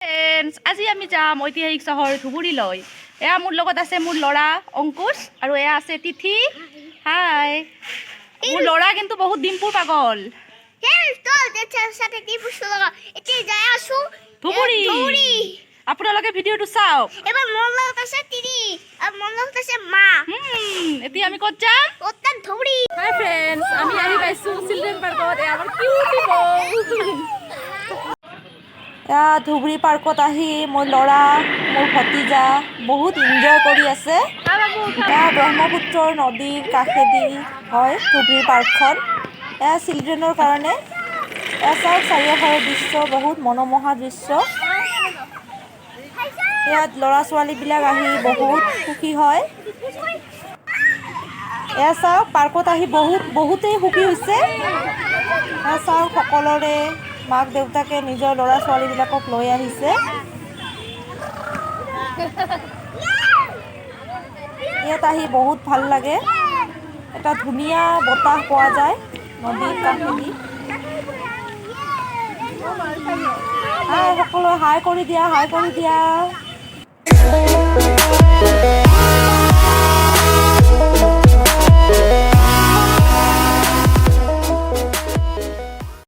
Friends, আজি আমি যাম ঐতিহাসিক চহৰ ধুবুৰীলৈ। এয়া মোৰ লগত আছে মোৰ ল'ৰা অংকুশ আৰু এয়া আছে তিথি। হাই। মোৰ ল'ৰা কিন্তু বহুত ডিম্পুৰ পাগল। ধুবুৰী আপোনালোকে ভিডিঅ'টো চাওক। এতিয়া আমি ক'ত যাম? হাই ফ্ৰেণ্ডছ, আমি আহি পাইছোঁ চিলড্ৰেন পাৰ্কত। এয়া আমাৰ কিউটি বৌ। এয়া ধুবুৰী পাৰ্কত আহি মোৰ ল'ৰা মোৰ ভতিজা বহুত এনজয় কৰি আছে। এয়া ব্ৰহ্মপুত্ৰৰ নদীৰ কাষেদি হয় ধুবুৰী পাৰ্কখন। এয়া চিলড্ৰেনৰ কাৰণে। এয়া চাওক চাৰিওফালৰ দৃশ্য বহুত মনোমোহা দৃশ্য। ইয়াত ল'ৰা ছোৱালীবিলাক আহি বহুত সুখী হয়। এয়া চাওক পাৰ্কত আহি বহুতেই সুখী হৈছে। এয়া চাওক সকলোৰে মাক দেউতাকে নিজৰ ল'ৰা ছোৱালীবিলাকক লৈ আহিছে। ইয়াত আহি বহুত ভাল লাগে। এটা ধুনীয়া বতাহ পোৱা যায় নদীৰ কাষেদি। হাই সকলোৱে হাই কৰি দিয়া, হাই কৰি দিয়া।